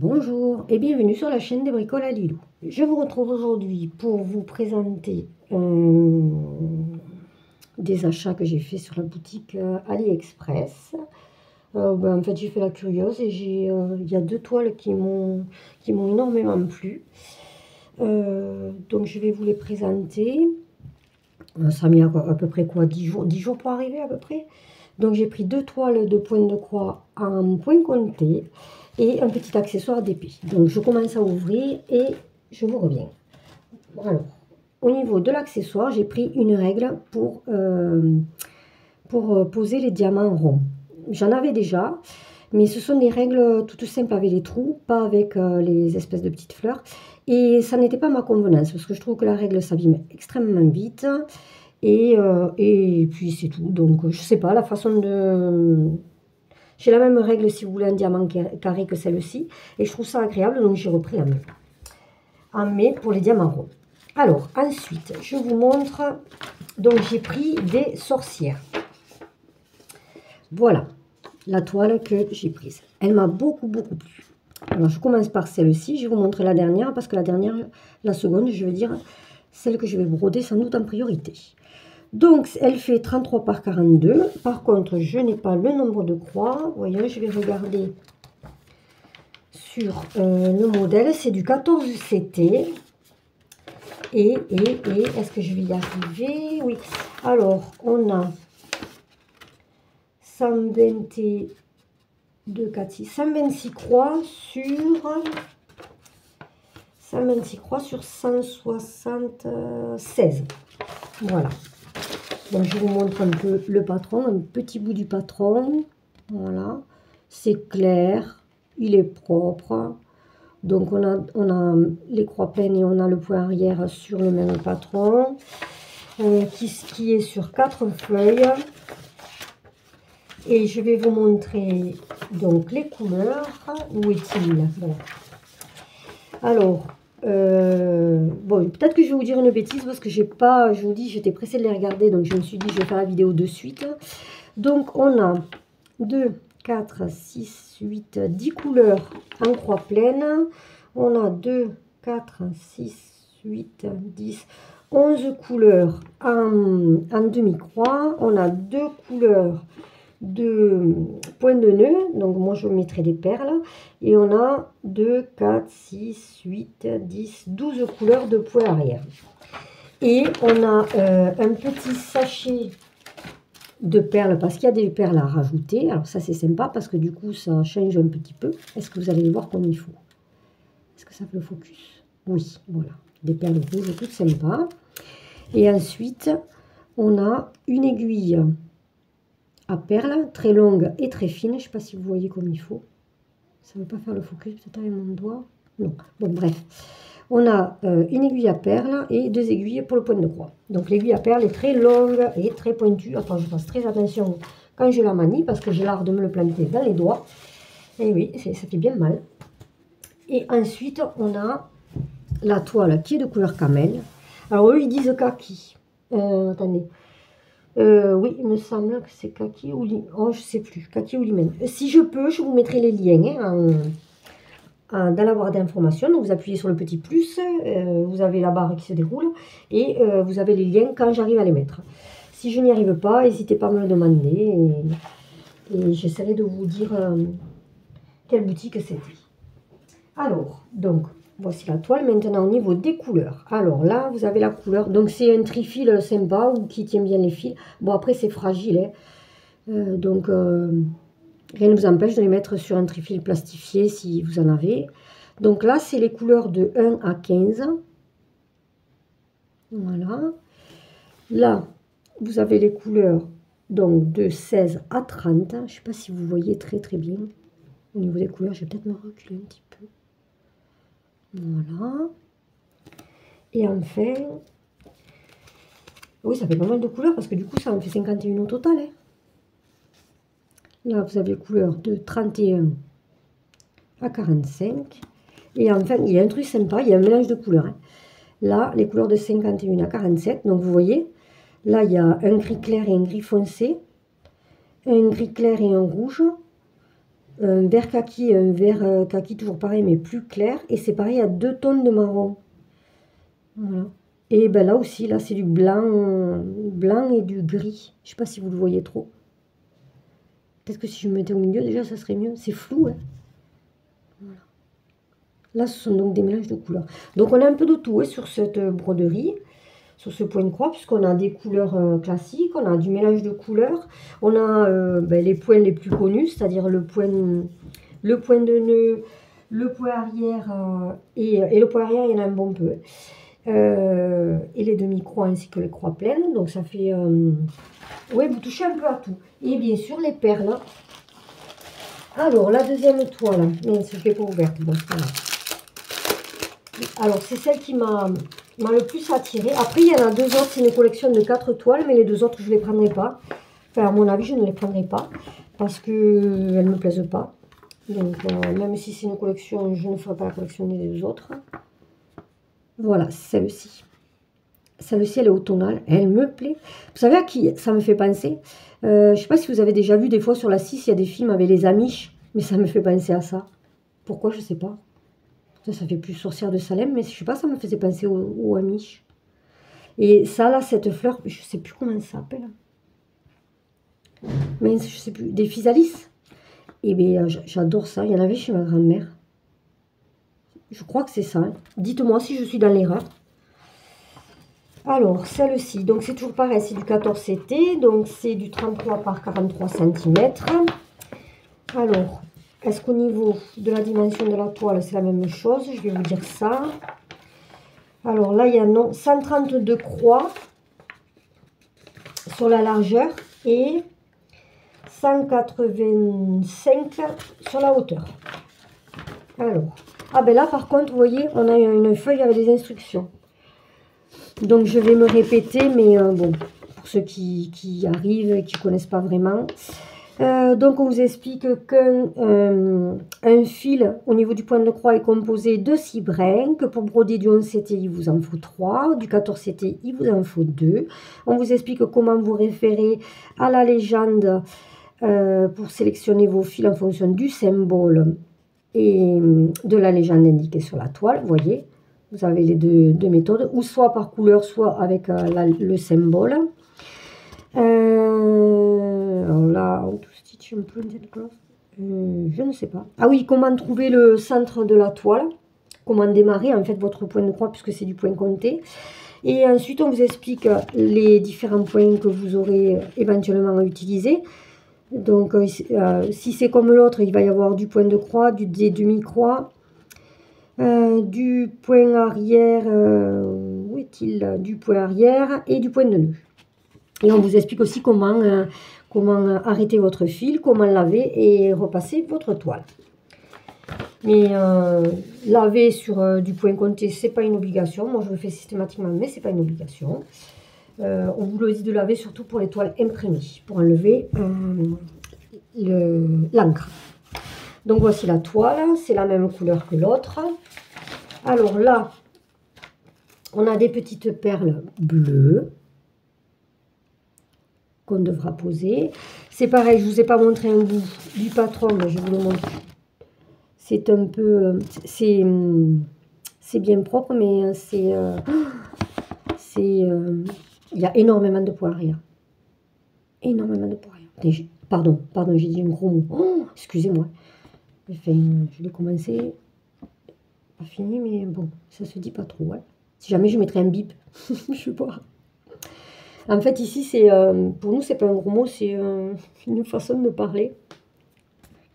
Bonjour et bienvenue sur la chaîne des bricoles à Lilou. Je vous retrouve aujourd'hui pour vous présenter des achats que j'ai fait sur la boutique AliExpress. En fait, j'ai fait la curieuse et il y a deux toiles qui m'ont énormément plu. Donc je vais vous les présenter. Ça a mis à peu près quoi, 10 jours pour arriver à peu près. Donc j'ai pris deux toiles de pointe de croix en point compté et un petit accessoire d'épée. Donc je commence à ouvrir et je vous reviens. Alors, au niveau de l'accessoire, j'ai pris une règle pour poser les diamants ronds. J'en avais déjà, mais ce sont des règles toutes simples avec les trous, pas avec les espèces de petites fleurs. Et ça n'était pas ma convenance, parce que je trouve que la règle s'abîme extrêmement vite. Et puis c'est tout. Donc je sais pas, la façon de... J'ai la même règle si vous voulez un diamant carré que celle-ci. Et je trouve ça agréable, donc j'ai repris en mai pour les diamants ronds. Alors ensuite, je vous montre... Donc j'ai pris des sorcières. Voilà la toile que j'ai prise. Elle m'a beaucoup plu. Alors je commence par celle-ci. Je vais vous montrer la dernière, parce que la seconde, je veux dire, celle que je vais broder sans doute en priorité. Donc, elle fait 33 par 42. Par contre, je n'ai pas le nombre de croix. Vous voyez, je vais regarder sur le modèle. C'est du 14 CT. Et est-ce que je vais y arriver? Oui. Alors, on a 126 croix sur 176. Voilà. Donc, je vous montre un peu le patron, un petit bout du patron. Voilà. C'est clair, il est propre. Donc, on a les croix pleines et on a le point arrière sur le même patron. Qui est sur 4 feuilles. Et je vais vous montrer donc les couleurs. Où est-il? Voilà. Alors... bon, peut-être que je vais vous dire une bêtise parce que j'ai pas, je vous dis, j'étais pressée de les regarder, donc je me suis dit je vais faire la vidéo de suite. Donc on a 2, 4, 6, 8, 10 couleurs en croix pleine. On a 2, 4, 6, 8, 10, 11 couleurs en demi-croix. On a 2 couleurs de points de nœud, donc moi je mettrai des perles, et on a 2, 4, 6, 8, 10, 12 couleurs de points arrière. Et on a un petit sachet de perles, parce qu'il y a des perles à rajouter. Alors ça c'est sympa, parce que du coup ça change un petit peu. Est-ce que vous allez les voir comme il faut? Est-ce que ça fait le focus? Oui, voilà, des perles rouges toutes sympas. Et ensuite on a une aiguille à perles, très longue et très fine. Je ne sais pas si vous voyez comme il faut. Ça ne veut pas faire le focus, peut-être avec mon doigt. Non. Bon, bref. On a une aiguille à perles et 2 aiguilles pour le point de croix. Donc l'aiguille à perles est très longue et très pointue. Attends, je fasse très attention quand je la manie, parce que j'ai l'art de me le planter dans les doigts. Et oui, ça fait bien mal. Et ensuite, on a la toile qui est de couleur camel. Alors eux, ils disent kaki. Attendez. Oui, il me semble que c'est kaki ou limon. Oh, je sais plus, kaki ou limon. Si je peux, je vous mettrai les liens dans la barre d'information. Donc, vous appuyez sur le petit plus, vous avez la barre qui se déroule et vous avez les liens quand j'arrive à les mettre. Si je n'y arrive pas, n'hésitez pas à me le demander et j'essaierai de vous dire quelle boutique c'était. Alors, donc, voici la toile. Maintenant, au niveau des couleurs. Alors là, vous avez la couleur. Donc, c'est un trifil sympa ou qui tient bien les fils. Bon, après, c'est fragile. Hein. Donc, rien ne vous empêche de les mettre sur un trifil plastifié si vous en avez. Donc là, c'est les couleurs de 1 à 15. Voilà. Là, vous avez les couleurs donc de 16 à 30. Je ne sais pas si vous voyez très bien. Au niveau des couleurs, je vais peut-être me reculer un petit peu. Voilà. Et enfin, oui, ça fait pas mal de couleurs parce que du coup, ça en fait 51 au total. Hein. Là, vous avez les couleurs de 31 à 45. Et enfin, il y a un truc sympa, il y a un mélange de couleurs. Hein. Là, les couleurs de 51 à 47. Donc, vous voyez, là, il y a un gris clair et un gris foncé, un gris clair et un rouge, un vert kaki, un vert kaki toujours pareil, mais plus clair. Et c'est pareil, il y a 2 tons de marron. Voilà. Et ben là aussi, là, c'est du blanc et du gris. Je sais pas si vous le voyez trop. Peut-être que si je me mettais au milieu, déjà, ça serait mieux. C'est flou, hein. Voilà. Là, ce sont donc des mélanges de couleurs. Donc, on a un peu de tout, hein, sur cette broderie, sur ce point de croix, puisqu'on a des couleurs classiques, on a du mélange de couleurs. On a ben, les points les plus connus, c'est-à-dire le point de nœud, le point arrière, et le point arrière, il y en a un bon peu. Et les demi-croix ainsi que les croix pleines. Donc ça fait... oui, vous touchez un peu à tout. Et bien sûr, les perles. Alors, la deuxième toile. Mais je ne l'ai pas ouverte. Bon, voilà. Alors, c'est celle qui m'a le plus attirée. Après, il y en a 2 autres. C'est une collection de 4 toiles. Mais les 2 autres, je ne les prendrai pas. Enfin, à mon avis, je ne les prendrai pas. Parce qu'elles ne me plaisent pas. Donc, même si c'est une collection, je ne ferai pas la collection des 2 autres. Voilà, celle-ci. Celle-ci, elle est automnale. Elle me plaît. Vous savez à qui ça me fait penser? Je ne sais pas si vous avez déjà vu, des fois sur la 6, il y a des films avec les Amish. Mais ça me fait penser à ça. Pourquoi? Je ne sais pas. Ça fait plus sorcière de Salem, mais je ne sais pas, ça me faisait penser aux Amish. Et ça, là, cette fleur, je ne sais plus comment ça s'appelle. Mais je ne sais plus. Des physalis. Et bien, j'adore ça. Il y en avait chez ma grand-mère. Je crois que c'est ça. Hein. Dites-moi si je suis dans l'erreur. Alors, celle-ci, donc c'est toujours pareil, c'est du 14 CT, donc c'est du 33 par 43 cm. Alors, est-ce qu'au niveau de la dimension de la toile, c'est la même chose? Je vais vous dire ça. Alors là, il y a 132 croix sur la largeur et 185 sur la hauteur. Alors, ah ben là, par contre, vous voyez, on a une feuille avec des instructions. Donc, je vais me répéter, mais bon, pour ceux qui arrivent et qui ne connaissent pas vraiment. Donc, on vous explique qu'un fil au niveau du point de croix est composé de 6 brins, que pour broder du 11 CT, il vous en faut 3, du 14 CT, il vous en faut 2. On vous explique comment vous référer à la légende pour sélectionner vos fils en fonction du symbole et de la légende indiquée sur la toile, vous voyez. Vous avez les deux méthodes, ou soit par couleur, soit avec le symbole. Alors là, je ne sais pas. Ah oui, comment trouver le centre de la toile. Comment démarrer en fait votre point de croix, puisque c'est du point compté. Et ensuite, on vous explique les différents points que vous aurez éventuellement à utiliser. Donc, si c'est comme l'autre, il va y avoir du point de croix, des demi-croix. Du point arrière, où est-il? Du point arrière et du point de nœud. Et on vous explique aussi comment arrêter votre fil, comment laver et repasser votre toile. Mais laver sur du point compté, c'est pas une obligation. Moi, je le fais systématiquement, mais c'est pas une obligation. On vous le dit de laver surtout pour les toiles imprimées, pour enlever l'encre. Donc voici la toile, c'est la même couleur que l'autre. Alors là, on a des petites perles bleues qu'on devra poser. C'est pareil, je ne vous ai pas montré un bout du patron, mais je vous le montre. C'est un peu... c'est bien propre, mais il y a énormément de poids arrière. Énormément de poids arrière. Pardon, j'ai dit un gros mot. Oh, excusez-moi. Enfin, je l'ai commencé, pas fini, mais bon, ça se dit pas trop. Hein. Si jamais je mettrais un bip, je sais pas. En fait, ici, pour nous, c'est pas un gros mot, c'est une façon de parler.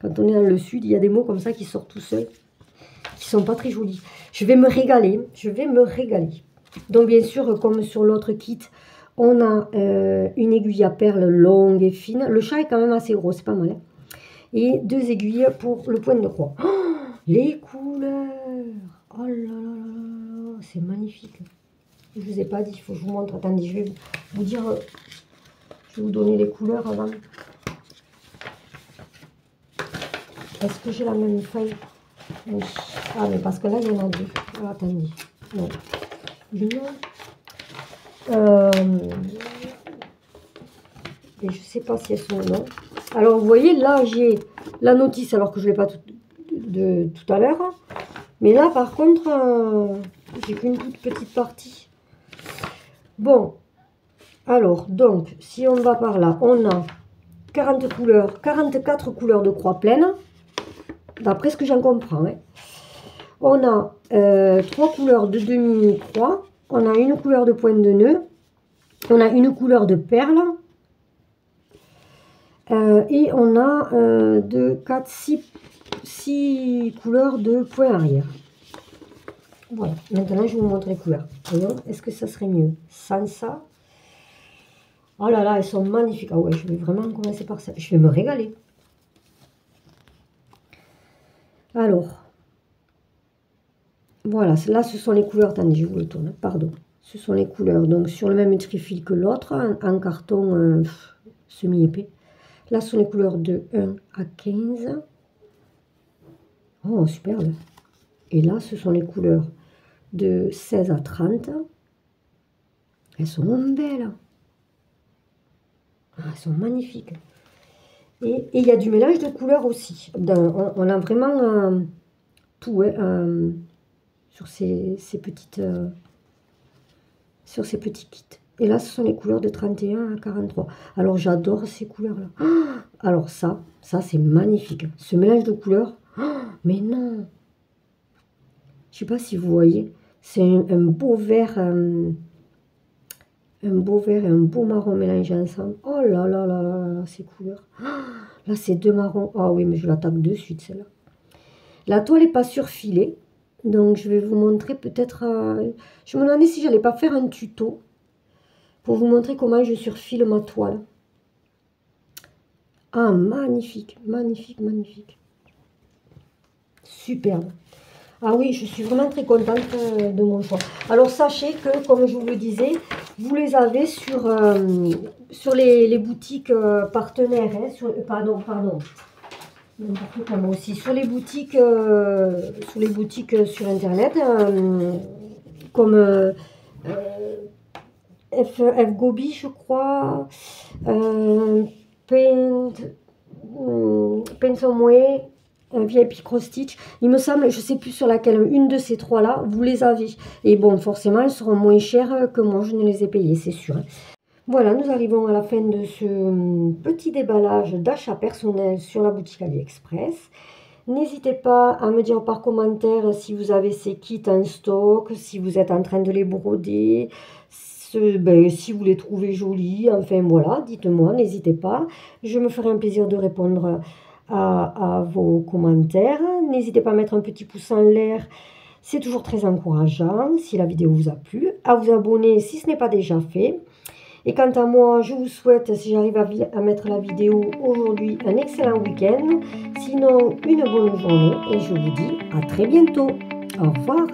Quand on est dans le sud, il y a des mots comme ça qui sortent tout seuls, qui sont pas très jolis. Je vais me régaler, Donc, bien sûr, comme sur l'autre kit, on a une aiguille à perles longue et fine. Le chat est quand même assez gros, c'est pas mal. Hein. Et 2 aiguilles pour le point de croix. Oh, les couleurs! Oh là là là, c'est magnifique. Je ne vous ai pas dit, il faut que je vous montre. Attendez, je vais vous dire, je vais vous donner les couleurs avant. Est-ce que j'ai la même feuille? Oui. Ah, mais parce que là, il y en a 2. Ah, attendez. Non. Et je ne sais pas si elles sont non. Alors, vous voyez, là, j'ai la notice, alors que je ne l'ai pas tout à l'heure. Mais là, par contre, j'ai qu'une toute petite partie. Bon, alors, donc, si on va par là, on a 40 couleurs, 44 couleurs de croix pleine, d'après ce que j'en comprends. Hein. On a 3 couleurs de demi-croix, on a une couleur de pointe de nœud, on a une couleur de perle, et on a 2, 4, 6 couleurs de point arrière. Voilà, maintenant je vais vous montrer les couleurs. Voyons, est-ce que ça serait mieux sans ça? Oh là là, elles sont magnifiques. Ah ouais, je vais vraiment commencer par ça. Je vais me régaler. Alors, voilà, là ce sont les couleurs. Attendez, je vous le tourne, pardon. Ce sont les couleurs, donc sur le même trifil que l'autre, en carton semi-épais. Là, ce sont les couleurs de 1 à 15. Oh, superbe. Et là, ce sont les couleurs de 16 à 30. Elles sont belles. Ah, elles sont magnifiques. Et il y a du mélange de couleurs aussi. On a vraiment tout hein, sur ces petits kits. Et là, ce sont les couleurs de 31 à 43. Alors, j'adore ces couleurs-là. Oh, alors, ça c'est magnifique. Ce mélange de couleurs, oh, mais non. Je ne sais pas si vous voyez. C'est un beau vert, un beau vert et un beau marron mélangés ensemble. Oh là là là là là, ces couleurs. Oh, là, c'est 2 marrons. Ah oui, mais je l'attaque de suite, celle-là. La toile n'est pas surfilée. Donc, je vais vous montrer peut-être... je me demandais si j'allais pas faire un tuto pour vous montrer comment je surfile ma toile. Ah, magnifique, magnifique, magnifique. Superbe. Ah oui, je suis vraiment très contente de mon choix. Alors, sachez que, comme je vous le disais, vous les avez sur les boutiques partenaires. Hein, pardon. Moi aussi. Sur les boutiques sur Internet, comme F Gobi, je crois, Pensomway, VIP Cross Stitch. Il me semble, je ne sais plus sur laquelle, une de ces trois-là, vous les avez. Et bon, forcément, elles seront moins chères que moi, je ne les ai payées, c'est sûr. Voilà, nous arrivons à la fin de ce petit déballage d'achat personnel sur la boutique AliExpress. N'hésitez pas à me dire par commentaire si vous avez ces kits en stock, si vous êtes en train de les broder, si vous les trouvez jolis, enfin voilà, dites-moi, n'hésitez pas. Je me ferai un plaisir de répondre à vos commentaires. N'hésitez pas à mettre un petit pouce en l'air, c'est toujours très encourageant si la vidéo vous a plu, à vous abonner si ce n'est pas déjà fait. Et quant à moi, je vous souhaite, si j'arrive à mettre la vidéo aujourd'hui, un excellent week-end. Sinon, une bonne journée et je vous dis à très bientôt. Au revoir.